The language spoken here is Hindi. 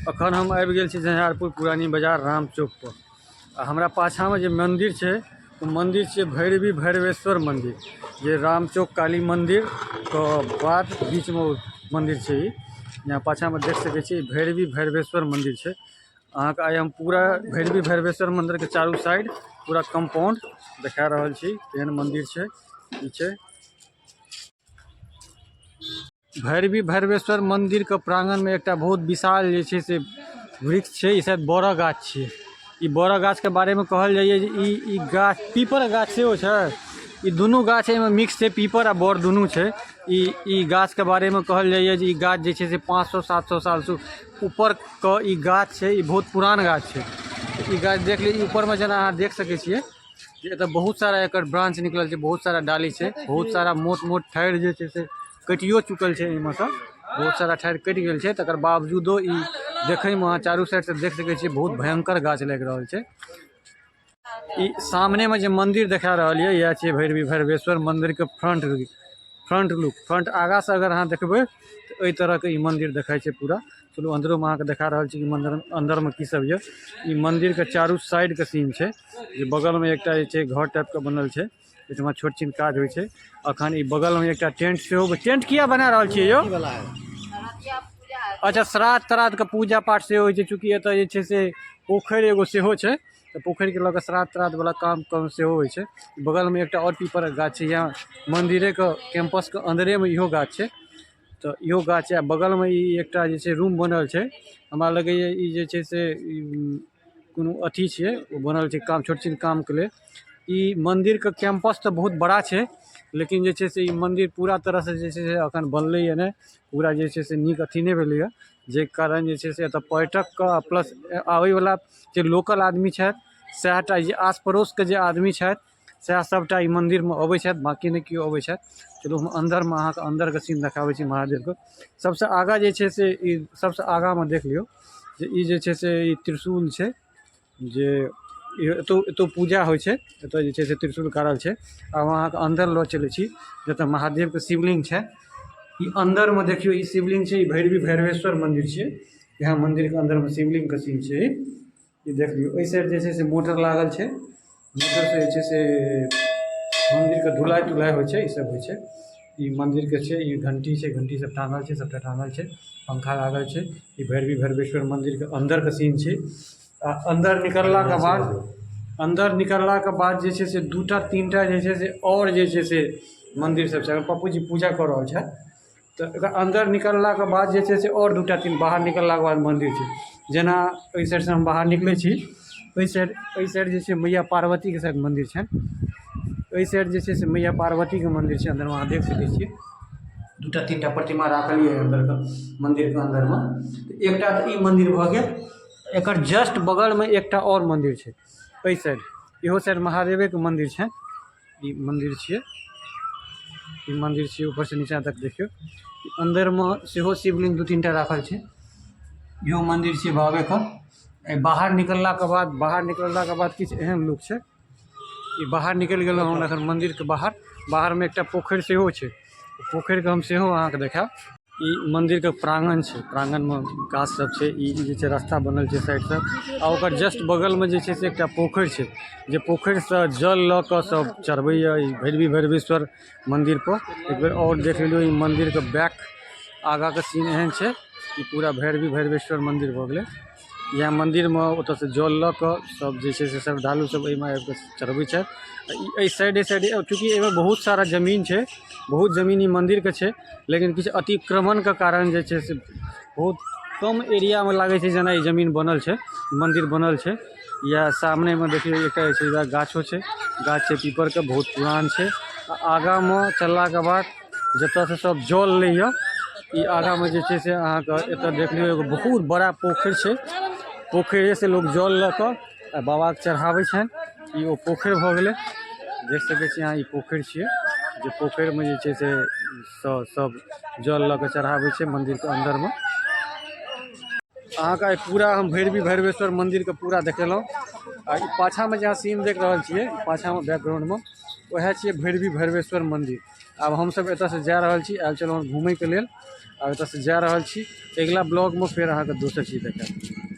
अखन हम आबि गेल छी झंझारपुर पुरानी बाजार राम चौक पर। आ हमरा पाछा में जो मंदिर है वो मंदिर है भैरवी भैरवेश्वर मंदिर, जे राम चौक काली मंदिर के बाद बीच में मंदिर है। यहाँ पाछा में देख सके छी भैरवी भैरवेश्वर मंदिर है। अहाँ के आइ हम पूरा भैरवी भैरवेश्वर मंदिर के चारू साइड पूरा कंपाउंड देखा रहल छी केहन मंदिर है। पीछे भैरवी भैरवेश्वर मंदिर के प्रांगण में एक बहुत विशाल जे छै से वृक्ष है। ई शायद बड़ा गाछ है। ई बड़ा गाछ के बारे में कहल जाइए ई गाछ पीपर गाछ सेहो छै। ई दुनू गाछ एहिमे मिक्स है, पीपर आ बड़ दुनू छै। ई गाछ के बारे में कहल जाइए जे ई गाछ जे छै से 500-700 साल से ऊपर के ई गाछ छै। ई बहुत पुरान गाछ छै। ई गाछ देख लीजिए ऊपर में जेना अहाँ देख सके छिए एतऽ बहुत सारा एकर ब्रांच निकलल छै, बहुत सारा डाली छै, बहुत सारा मोट मोट ठाढ़ि जे छै से कटियो चुकल है। इनमें से बहुत सारा ठाढ़ि कटि गेल है। तकर बावजूदो ई देखे में अहाँ चारू साइड से देख सके बहुत भयंकर गाछ लग रहा है। ई सामने में जो मंदिर देखा रहा है यह है भैरवी भैरवेश्वर मंदिर के फ्रंट लुक। फ्रंट आगा से अगर अहाँ देखबे तो एहि तरह के ई मंदिर देखाई है पूरा। चलो अंदरों में अहाँ देखा रहा कि मंदिर अंदर में की सब है। ई मंदिर के चारू साइड के सीन है। जे बगल में एक घर टाइप के बनल है, इसमें छोट छीन काज हो छै। अखन ई बगल में एक टेंट से टेंट किया बना रहा है यो? अच्छा, श्राद्ध त्राद्ध के पूजा पाठ से हो, चूँकि एतऽ जे से पोखरि एगो सेहो छै, तो पोखरि के लऽ श्राद्ध त्राद्ध वाला काम से हो छै। बगल में एक और पीपर के गाछ है। यहाँ मंदिरे के कैंपस के अंदरे में इहो गाछ है। तो इहो गाछ है। बगल में एक रूम बनल है। हमरा लगे ई जे से कोनो अथी है वो बनल है काम छोट छीन काम के लिए। ई मंदिर के कैंपस तो बहुत बड़ा है, लेकिन जे से ई मंदिर पूरा तरह से जे से अखन बनले है ने, पूरा जे से नीक अथी नहीं भेलै है। जे कारण जे से एतऽ पर्यटक का प्लस आबै वाला जे लोकल आदमी है सएहटा, जे आस पड़ोस के जे आदमी है सएह सबटा ई मंदिर में अबै छथि, बाकी नहीं केओ अबै छथि। चलो हम अंदर में अहाँ के अंदर के सीन देखाबै छी महादेव के। सबसे आगा जे से ई सबसे आगा में देख लियो जे ई जे से ई त्रिशूल है। जे एतो पूजा होइ छै, एतो जे से त्रिशूल गाड़ल है। अब अहाँ के अंदर लऽ चलै छी जतऽ महादेव के शिवलिंग है। ई अंदर में देखियो ई शिवलिंग है। ई भैरवी भैरवेश्वर मंदिर है। यहाँ मंदिर के अंदर में शिवलिंग के सीन है। ई देख लियो एहि साइड जे से मोटर लागल है। मोटर से से मंदिर के धुलाई तुलाई होइ छै, ई सब होइ छै। ई मंदिर के छै, ई घंटी छै, घंटी सब टांगल छै, सबटा टांगल छै, पंखा लागल छै। ई भैरवी भैरवेश्वर मंदिर के अंदर के सीन छै। अंदर निकलला के बाद जे छै से दूटा तीनटा जे से और जे से मंदिर सब छै। पप्पू जी पूजा कर रहल छै, तो अंदर निकलला के बाद जे से और दूटा तीन बाहर निकलला के बाद मंदिर छै। जेना ओहि साइड से हम बाहर निकले छी, ओहि साइड जे छै मैया पार्वती के साइड मंदिर छै। ओहि साइड जे छै से मैया पार्वती के मंदिर छै। अंदर में अहाँ देख सके छियै दूटा तीनटा प्रतिमा राखल है अंदर के मंदिर के अंदर में। एकटा ई मंदिर भ गेल। एकर जस्ट बगल में एकटा और मंदिर है। ओहि साइड इहो साइड महादेवे के मंदिर है। ई मंदिर छिए, ई मंदिर छिए ऊपर से नीचा तक देखियो। अंदर में सेहो शिवलिंग दू तीनटा राखल है। इहो मंदिर छिए बाबे के। बाहर निकलला के बाद किछ एहन लुक है। ई बाहर निकल गेल हम एखन मंदिर के बाहर में एकटा पोखरि सेहो है। पोखरि के हम सेहो अहाँ के देखाब। ई मंदिर के प्रांगण है। प्रांगण में गाछ सब है। ई जे छै रास्ता बनल है साइड से। आ ओकर जस्ट बगल में जे छै से एकटा पोखरि है। जे पोखरि से जल लऽ कऽ सब चढ़बैया ई भैरवी भैरवेश्वर मंदिर पर। एक बेर और देख लियो ई मंदिर के बैक आगा के सीन एहन है। ई पूरा भैरवी भैरवेश्वर मंदिर भऽ गेलै। यहाँ मंदिर में ओतऽ से जल लऽ कऽ सब जे छै से श्रद्धालु सब एहिमे आबि कऽ चढ़बै छै। एहि साइड चूँकि एहिमे बहुत सारा जमीन है, बहुत जमीन ई मंदिर के है, लेकिन किछु अतिक्रमण के कारण जे छै से बहुत कम एरिया में लागे छै जेना ई जमीन बनल है, मंदिर बनल है। या सामने में देखियो एक गाछो है, गाछ है पीपर के, बहुत पुरान है। आगा में चलला के बाद जतऽ से सब जल लैया ई आगा में जे छै से अहाँ के एतऽ देख लियो एगो बहुत बड़ा पोखरि है। पोखरे से लोग जल लऽ कऽ बाबा के चढ़ाबै छनि। ई ओ पोखरि भऽ गेलै। देख सकै छी अहाँ ई पोखरि छियै, जे पोखरि में जे छै से सब जल लऽ कऽ चढ़ाबै छै मंदिर के अंदर में। अहाँ के पूरा हम भैरवी भैरवेश्वर मंदिर के पूरा देखेलहुँ। आ ई पाछा में जहाँ सीन देख रहल छियै, पाछा में बैकग्राउंड में वएह छियै भैरवी भैरवेश्वर मंदिर। अब हम सब एतऽ से जा रहल छी, आयल छलहुँ घूमय के लेल। आ एतऽ से जा रहल छी। अगिला ब्लॉग में फेर अहाँके दोसर चीज देखाएब।